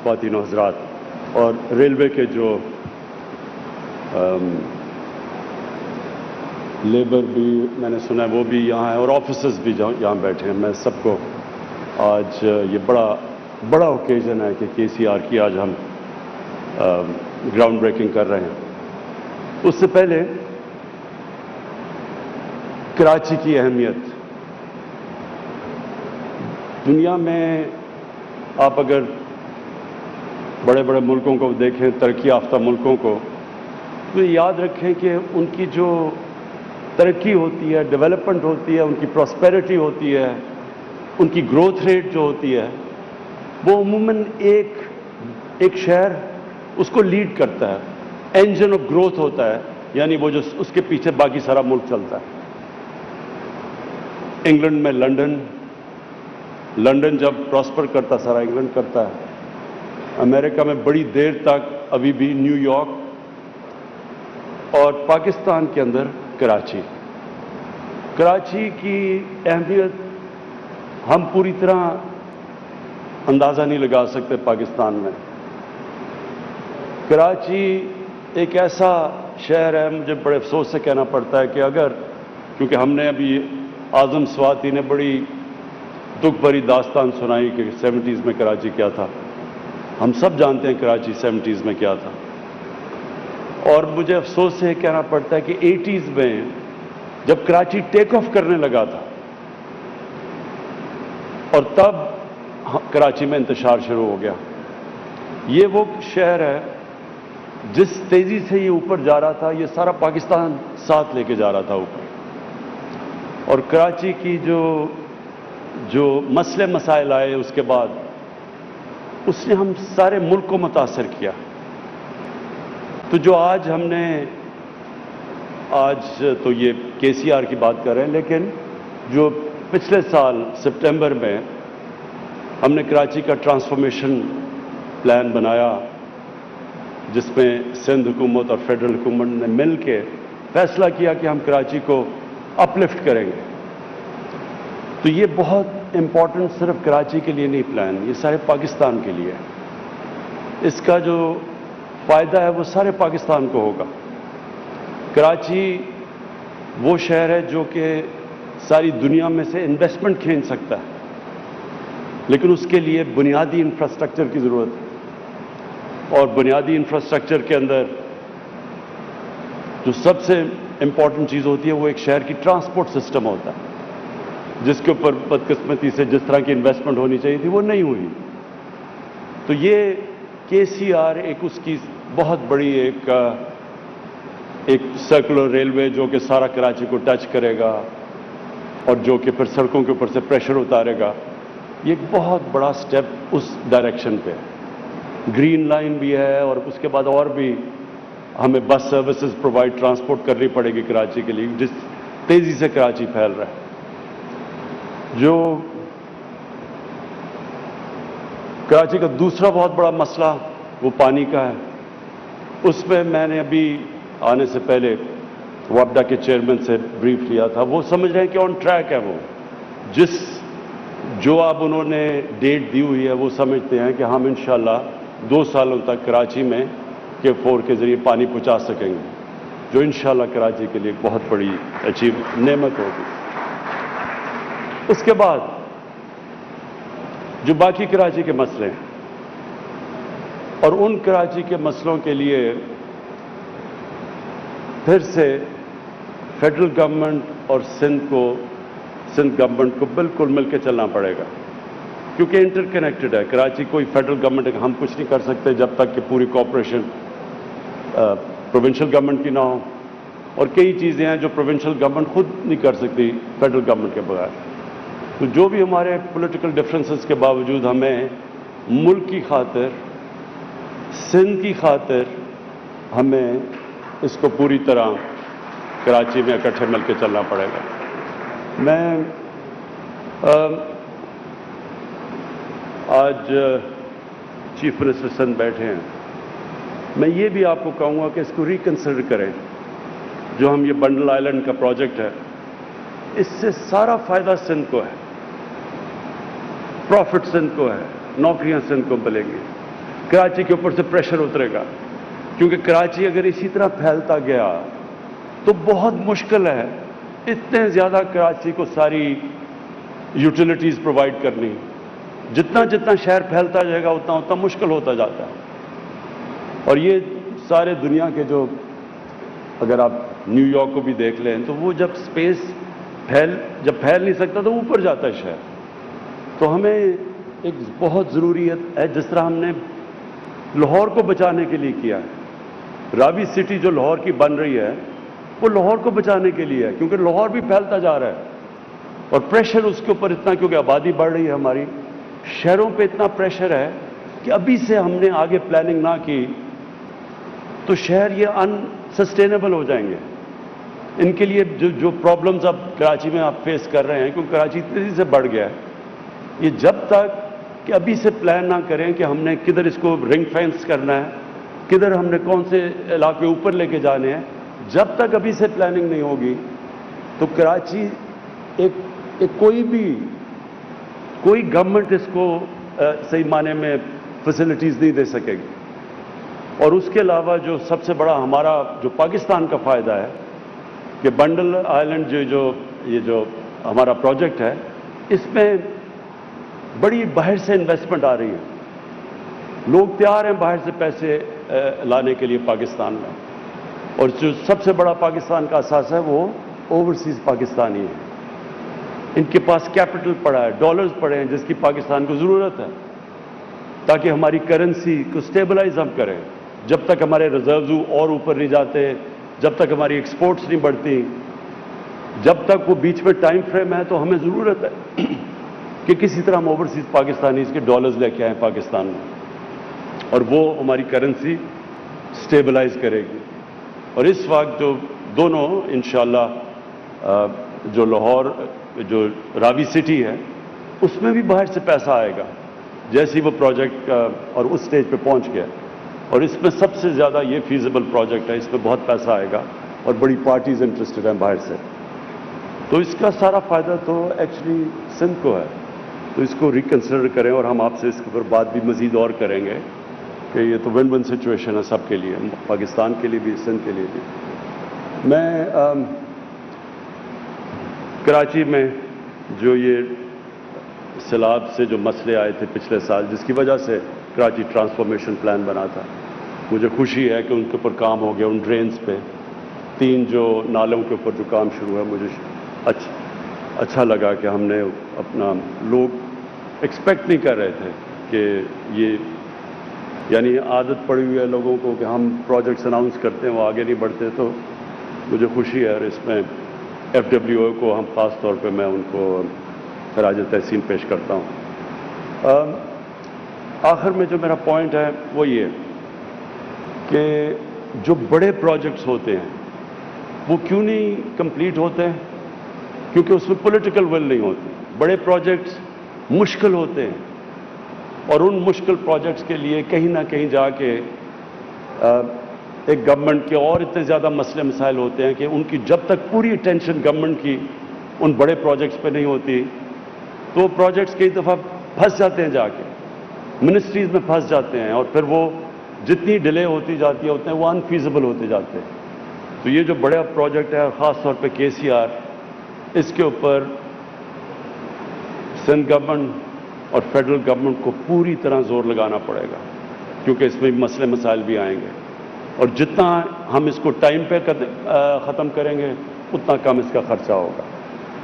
خواتین و حضرات، اور ریلوے کے جو لیبر بھی میں نے سنا ہے وہ بھی یہاں ہے، اور آفیسرز بھی یہاں بیٹھے ہیں. میں سب کو آج یہ بڑا اوکیزن ہے کہ KCR کی آج ہم گراؤنڈ بریکنگ کر رہے ہیں. اس سے پہلے کراچی کی اہمیت. دنیا میں آپ اگر بڑے بڑے ملکوں کو دیکھیں، ترقی یافتہ ملکوں کو، تو یاد رکھیں کہ ان کی جو ترقی ہوتی ہے، ڈیولپمنٹ ہوتی ہے، ان کی پراسپیرٹی ہوتی ہے، ان کی گروتھ ریٹ جو ہوتی ہے، وہ عموماً ایک شہر اس کو لیڈ کرتا ہے. انجن آف گروتھ ہوتا ہے، یعنی وہ جو اس کے پیچھے باقی سارا ملک چلتا ہے. انگلینڈ میں لنڈن جب پراسپر کرتا، سارا انگلینڈ کرتا ہے. امریکہ میں بڑی دیر تک ابھی بھی نیو یارک، اور پاکستان کے اندر کراچی کی اہمیت ہم پوری طرح اندازہ نہیں لگا سکتے. پاکستان میں کراچی ایک ایسا شہر ہے، مجھے بڑے افسوس سے کہنا پڑتا ہے کہ کیونکہ ہم نے ابھی اعظم سواتی نے بڑی دکھ بھری داستان سنائی کہ 70s میں کراچی کیا تھا. ہم سب جانتے ہیں کراچی 70s میں کیا تھا. اور مجھے افسوس سے کہنا پڑتا ہے کہ 80s میں جب کراچی ٹیک آف کرنے لگا تھا، اور تب کراچی میں انتشار شروع ہو گیا. یہ وہ شہر ہے جس تیزی سے یہ اوپر جا رہا تھا، یہ سارا پاکستان ساتھ لے کے جا رہا تھا اوپر. اور کراچی کی جو مسئلے مسائل آئے اس کے بعد، اس نے ہم سارے ملک کو متاثر کیا. تو جو آج تو یہ KCR کی بات کر رہے ہیں، لیکن جو پچھلے سال سپٹمبر میں ہم نے کراچی کا ٹرانسفارمیشن پلان بنایا، جس میں سندھ حکومت اور فیڈرل حکومت نے مل کے فیصلہ کیا کہ ہم کراچی کو اپ لفٹ کریں گے. تو یہ بہت امپورٹنٹ صرف کراچی کے لیے نہیں پلان، یہ سارے پاکستان کے لیے ہے. اس کا جو فائدہ ہے وہ سارے پاکستان کو ہوگا. کراچی وہ شہر ہے جو کہ ساری دنیا میں سے انویسٹمنٹ کھینچ سکتا ہے، لیکن اس کے لیے بنیادی انفراسٹرکچر کی ضرورت ہے. اور بنیادی انفراسٹرکچر کے اندر جو سب سے امپورٹنٹ چیز ہوتی ہے وہ ایک شہر کی ٹرانسپورٹ سسٹم ہوتا ہے، جس کے اوپر بدقسمتی سے جس طرح کی انویسٹمنٹ ہونی چاہیے تھی وہ نہیں ہوئی. تو یہ KCR ایک اس کی بہت بڑی ایک سرکولر ریلوے جو کہ سارا کراچی کو ٹچ کرے گا، اور جو کہ پھر سڑکوں کے اوپر سے پریشر اتارے گا. یہ ایک بہت بڑا سٹیپ اس ڈائریکشن پہ. گرین لائن بھی ہے، اور اس کے بعد اور بھی ہمیں بس سروسز پرووائڈ ٹرانسپورٹ کرنی پڑے گی کراچی کے لیے، جس تیزی سے کراچی پھیل رہا ہے. جو کراچی کا دوسرا بہت بڑا مسئلہ وہ پانی کا ہے. اس میں میں نے ابھی آنے سے پہلے وابڈا کے چیئرمین سے بریف لیا تھا. وہ سمجھ رہے ہیں کہ آن ٹریک ہے. وہ جو اب انہوں نے ڈیٹ دی ہوئی ہے وہ سمجھتے ہیں کہ ہم انشاءاللہ 2 سالوں تک کراچی میں K4 کے ذریعے پانی پہنچا سکیں گے، جو انشاءاللہ کراچی کے لیے ایک بہت بڑی نعمت ہوگی. اس کے بعد جو باقی کراچی کے مسئلے ہیں، اور ان کراچی کے مسئلوں کے لیے پھر سے فیڈرل گورنمنٹ اور سندھ گورنمنٹ کو بالکل مل کے چلنا پڑے گا، کیونکہ انٹر کنیکٹڈ ہے. کراچی کوئی فیڈرل گورنمنٹ ہم کچھ نہیں کر سکتے جب تک کہ پوری کوآپریشن پروونشل گورنمنٹ کی نہ ہو، اور کئی چیزیں ہیں جو پروونشل گورنمنٹ خود نہیں کر سکتی فیڈرل گورنمنٹ کے بغیر. تو جو بھی ہمارے پولیٹیکل ڈفرینسز کے باوجود ہمیں ملک کی خاطر، سندھ کی خاطر، ہمیں اس کو پوری طرح کراچی میں اکٹھے مل کے چلنا پڑے گا. میں آج چیف منسٹر سندھ بیٹھے ہیں، میں یہ بھی آپ کو کہوں گا کہ اس کو ریکنسیڈر کریں. جو ہم یہ بنڈل آئیلینڈ کا پروجیکٹ ہے، اس سے سارا فائدہ سندھ کو ہے، پروفٹ سندھ کو ہے، نوکریاں سندھ کو ملیں گی. کراچی کے اوپر سے پریشر اترے گا، کیونکہ کراچی اگر اسی طرح پھیلتا گیا تو بہت مشکل ہے اتنے زیادہ کراچی کو ساری یوٹیلیٹیز پرووائڈ کرنی. جتنا جتنا شہر پھیلتا جائے گا اتنا اتنا مشکل ہوتا جاتا ہے. اور یہ سارے دنیا کے جو، اگر آپ نیو یارک کو بھی دیکھ لیں تو وہ جب اسپیس جب پھیل نہیں سکتا تو اوپر جاتا ہے شہر. تو ہمیں ایک بہت ضروریت ہے، جس طرح ہم نے لاہور کو بچانے کے لیے کیا ہے. راوی سٹی جو لاہور کی بن رہی ہے وہ لاہور کو بچانے کے لیے ہے، کیونکہ لاہور بھی پھیلتا جا رہا ہے اور پریشر اس کے اوپر اتنا، کیونکہ آبادی بڑھ رہی ہے ہماری، شہروں پہ اتنا پریشر ہے کہ ابھی سے ہم نے آگے پلاننگ نہ کی تو شہر یہ ان سسٹینیبل ہو جائیں گے. ان کے لیے جو پرابلمز اب کراچی میں آپ فیس کر رہے ہیں، کیونکہ کراچی تیزی سے بڑھ گیا ہے، یہ جب تک کہ ابھی سے پلان نہ کریں کہ ہم نے کدھر اس کو رنگ فینس کرنا ہے، کدھر ہم نے کون سے علاقے اوپر لے کے جانے ہیں، جب تک ابھی سے پلاننگ نہیں ہوگی تو کراچی کوئی گورنمنٹ اس کو صحیح معنی میں فیسلٹیز نہیں دے سکے گی. اور اس کے علاوہ جو سب سے بڑا ہمارا جو پاکستان کا فائدہ ہے کہ بنڈل آئلینڈ یہ جو ہمارا پروجیکٹ ہے، اس میں بڑی باہر سے انویسٹمنٹ آ رہی ہے. لوگ تیار ہیں باہر سے پیسے لانے کے لیے پاکستان میں، اور جو سب سے بڑا پاکستان کا اساس ہے وہ اوورسیز پاکستانی ہے. ان کے پاس کیپٹل پڑا ہے، ڈالرز پڑے ہیں جس کی پاکستان کو ضرورت ہے تاکہ ہماری کرنسی کو سٹیبلائز ہم کریں. جب تک ہمارے ریزروز اور اوپر نہیں جاتے، جب تک ہماری ایکسپورٹس نہیں بڑھتی، جب تک وہ بیچ میں ٹائم فریم ہے، تو ہمیں ضرورت ہے کہ کسی طرح ہم اوورسیز پاکستانی اس کے ڈالرز لے کے آئیں پاکستان میں، اور وہ ہماری کرنسی سٹیبلائز کرے گی. اور اس وقت جو دونوں انشاءاللہ جو لاہور جو راوی سٹی ہے اس میں بھی باہر سے پیسہ آئے گا جیسی وہ پروجیکٹ اور اس سٹیج پہ پہنچ گیا. اور اس میں سب سے زیادہ یہ فیزیبل پروجیکٹ ہے، اس میں بہت پیسہ آئے گا اور بڑی پارٹیز انٹرسٹڈ ہیں باہر سے. تو اس کا سارا فائدہ تو ایکچولی سندھ کو ہے. تو اس کو ریکنسیڈر کریں، اور ہم آپ سے اس کے اوپر بات بھی مزید اور کریں گے کہ یہ تو ون ون سچویشن ہے سب کے لیے، پاکستان کے لیے بھی، سندھ کے لیے بھی. میں کراچی میں جو یہ سیلاب سے جو مسئلے آئے تھے پچھلے سال، جس کی وجہ سے کراچی ٹرانسفارمیشن پلان بنا تھا، مجھے خوشی ہے کہ ان کے اوپر کام ہو گیا. ان ڈرینز پہ 3 جو نالوں کے اوپر جو کام شروع ہے، مجھے اچھا لگا کہ ہم نے اپنا، لوگ ایکسپیکٹ نہیں کر رہے تھے کہ یہ، یعنی عادت پڑی ہوئی ہے لوگوں کو کہ ہم پروجیکٹس اناؤنس کرتے ہیں وہ آگے نہیں بڑھتے. تو مجھے خوشی ہے، اور اس میں FWO کو ہم خاص طور پہ میں ان کو خراج تحسین پیش کرتا ہوں. آخر میں جو میرا پوائنٹ ہے وہ یہ کہ جو بڑے پروجیکٹس ہوتے ہیں وہ کیوں نہیں کمپلیٹ ہوتے ہیں؟ کیونکہ اس میں پولیٹیکل ول نہیں ہوتی. بڑے پروجیکٹس مشکل ہوتے ہیں، اور ان مشکل پروجیکٹس کے لیے کہیں نہ کہیں جا کے ایک گورنمنٹ کے اور اتنے زیادہ مسئلے مسائل ہوتے ہیں کہ ان کی جب تک پوری اٹینشن گورنمنٹ کی ان بڑے پروجیکٹس پہ نہیں ہوتی تو پروجیکٹس کئی دفعہ پھنس جاتے ہیں، جا کے منسٹریز میں پھنس جاتے ہیں، اور پھر وہ جتنی ڈیلے ہوتی جاتی ہے اتنے وہ انفیزیبل ہوتے جاتے ہیں. تو یہ جو بڑا پروجیکٹ ہے، خاص طور پہ KCR، اس کے اوپر سندھ گورنمنٹ اور فیڈرل گورنمنٹ کو پوری طرح زور لگانا پڑے گا، کیونکہ اس میں مسئلے مسائل بھی آئیں گے. اور جتنا ہم اس کو ٹائم پہ ختم کریں گے اتنا کم اس کا خرچہ ہوگا.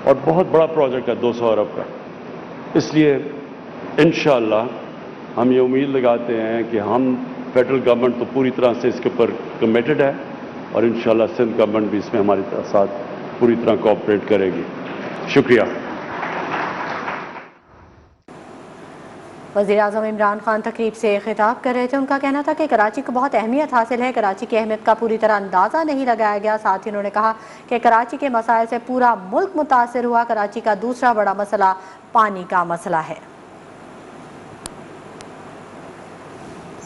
اور بہت بڑا پروجیکٹ ہے، 200 ارب کا. اس لیے انشاءاللہ ہم یہ امید لگاتے ہیں کہ ہم فیڈرل گورنمنٹ تو پوری طرح سے اس کے اوپر کمیٹڈ ہے، اور انشاءاللہ سندھ گورنمنٹ بھی اس میں ہمارے ساتھ پوری طرح کوآپریٹ کرے گی. شکریہ. وزیراعظم عمران خان تقریب سے خطاب کر رہے تھے. ان کا کہنا تھا کہ کراچی کو بہت اہمیت حاصل ہے، کراچی کی اہمیت کا پوری طرح اندازہ نہیں لگایا گیا. ساتھ ہی انہوں نے کہا کہ کراچی کے مسائل سے پورا ملک متاثر ہوا. کراچی کا دوسرا بڑا مسئلہ پانی کا مسئلہ ہے.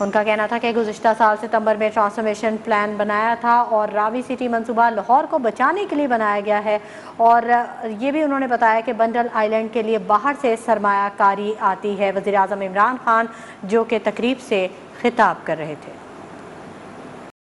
ان کا کہنا تھا کہ گزشتہ سال ستمبر میں ٹرانسفارمیشن پلان بنایا تھا اور راوی سٹی منصوبہ لاہور کو بچانے کے لیے بنایا گیا ہے، اور یہ بھی انہوں نے بتایا کہ بنڈل آئی لینڈ کے لیے باہر سے سرمایہ کاری آتی ہے۔ وزیر اعظم عمران خان جو کہ تقریب سے خطاب کر رہے تھے۔